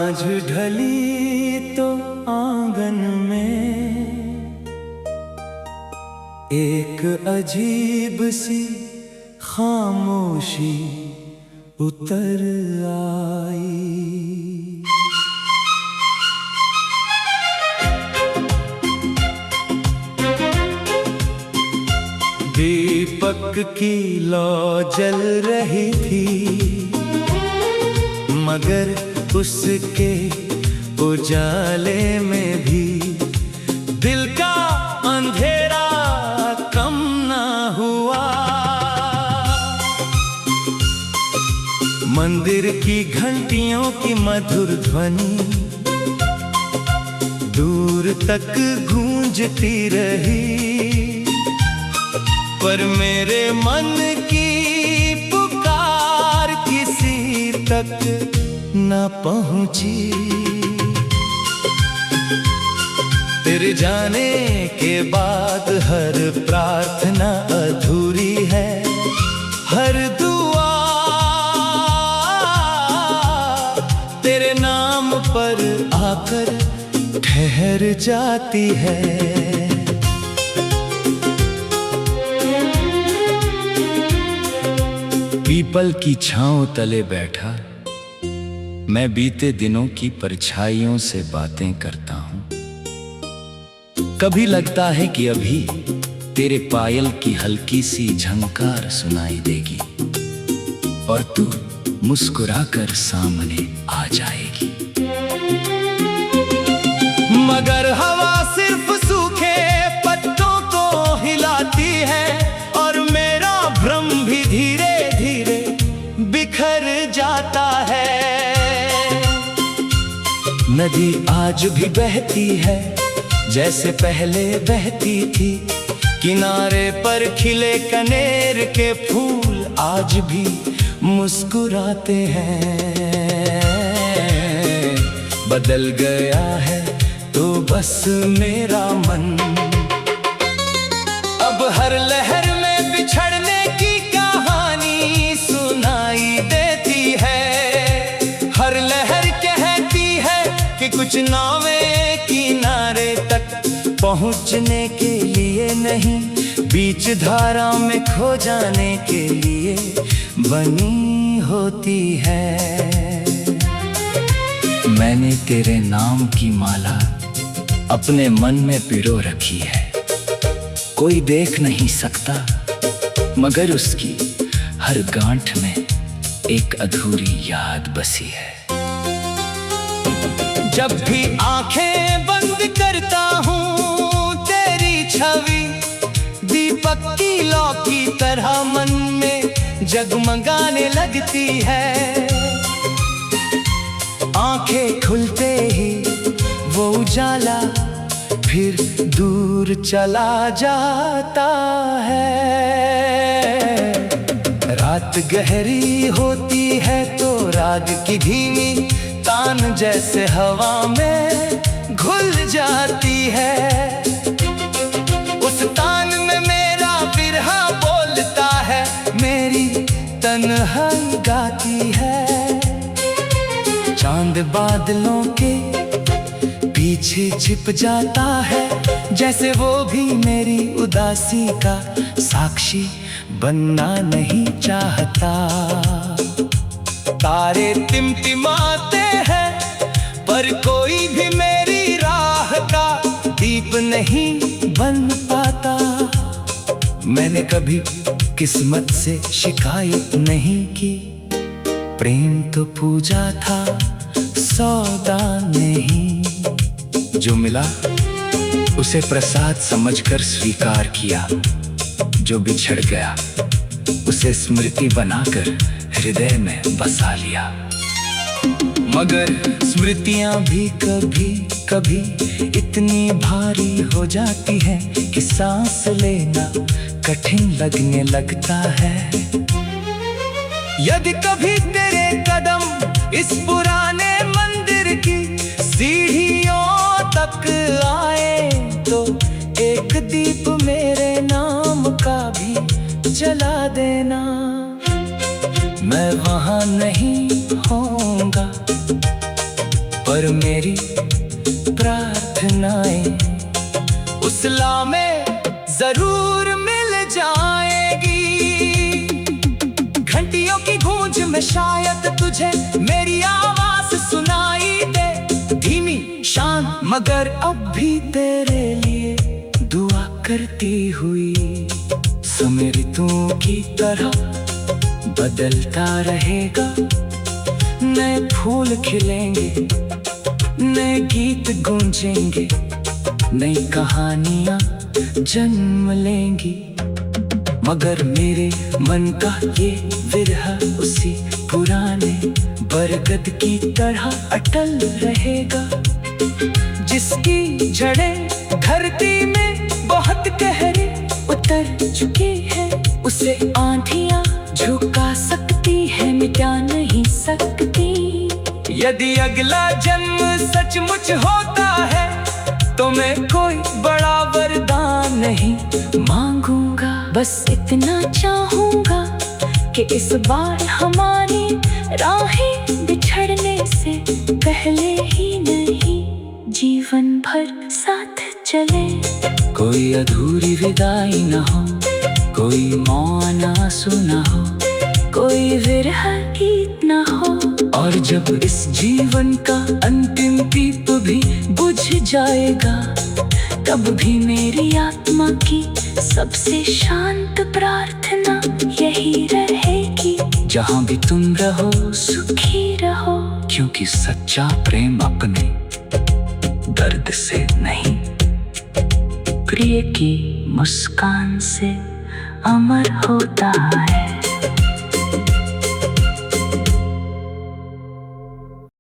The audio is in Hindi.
सांझ ढली तो आंगन में एक अजीब सी खामोशी उतर आई। दीपक की लौ जल रही थी, मगर उसके उजाले में भी दिल का अंधेरा कम ना हुआ। मंदिर की घंटियों की मधुर ध्वनि दूर तक गूंजती रही, पर मेरे मन की पुकार किसी तक न पहुंची। तेरे जाने के बाद हर प्रार्थना अधूरी है, हर दुआ तेरे नाम पर आकर ठहर जाती है। पीपल की छांव तले बैठा मैं बीते दिनों की परछाइयों से बातें करता हूँ। कभी लगता है कि अभी तेरे पायल की हल्की सी झंकार सुनाई देगी और तू मुस्कुराकर सामने आ जाएगी। मगर हवा सिर्फ सूखे पत्तों को हिलाती है और मेरा भ्रम भी धीरे धीरे बिखर जाता है। नदी आज भी बहती है जैसे पहले बहती थी, किनारे पर खिले कनेर के फूल आज भी मुस्कुराते हैं। बदल गया है तो बस मेरा मन, अब हर लहर में बिछड़ने की कहानी सुनाई देती है। हर लहर कहती है कि कुछ नावें किनारे तक पहुंचने के लिए नहीं, बीच धारा में खो जाने के लिए बनी होती है। मैंने तेरे नाम की माला अपने मन में पिरो रखी है, कोई देख नहीं सकता मगर उसकी हर गांठ में एक अधूरी याद बसी है। जब भी आंखें बंद करता हूँ तेरी छवि दीपक की लौ की तरह मन में जगमगाने लगती है। आंखें खुलते ही वो उजाला फिर दूर चला जाता है। रात गहरी होती है तो राग की धीमी तान जैसे हवा में घुल जाती है। उस तान में मेरा बिरहा बोलता है, मेरी तन्हाई गाती है। चांद बादलों के पीछे छिप जाता है जैसे वो भी मेरी उदासी का साक्षी बनना नहीं चाहता। तारे टिमटिमाते हैं पर कोई भी मेरी राह का दीप नहीं बन पाता। मैंने कभी किस्मत से शिकायत नहीं की, प्रेम तो पूजा था सौदा नहीं। जो मिला उसे प्रसाद समझकर स्वीकार किया, जो बिछड़ गया उसे स्मृति बनाकर हृदय में बसा लिया। मगर स्मृतियां भी कभी कभी इतनी भारी हो जाती है कि सांस लेना कठिन लगने लगता है। यदि कभी तेरे कदम इस पुराने मंदिर की सीढ़ियों तक आए तो एक दीप मेरे नाम का भी जला देना। मैं वहां नहीं होऊंगा मेरी प्रार्थनाएं उस ला में जरूर मिल जाएगी। घंटियों की गूंज में शायद तुझे मेरी आवाज सुनाई दे, धीमी शांत मगर अब भी तेरे लिए दुआ करती हुई। समय ऋतुओं की तरह बदलता रहेगा, नए फूल खिलेंगे, नए गीत गूंजेंगे, नई कहानियां जन्म लेंगी। मगर मेरे मन का ये विरह उसी पुराने बरगद की तरह अटल रहेगा, जिसकी जड़ें धरती में बहुत गहरे उतर चुकी हैं। उसे आंधियां झुका सकती है, मिटा नहीं सकती। यदि अगला जन्म सचमुच होता है तो मैं कोई बड़ा वरदान नहीं मांगूंगा, बस इतना चाहूंगा कि इस बार हमारी राहें बिछड़ने से पहले ही नहीं, जीवन भर साथ चले। कोई अधूरी विदाई न हो, कोई मौन आंसू न हो, कोई विरह गीत न हो। और जब इस जीवन का अंतिम दीप भी बुझ जाएगा, तब भी मेरी आत्मा की सबसे शांत प्रार्थना यही रहेगी, जहाँ भी तुम रहो सुखी रहो, क्योंकि सच्चा प्रेम अपने दर्द से नहीं, प्रिय की मुस्कान से अमर होता है।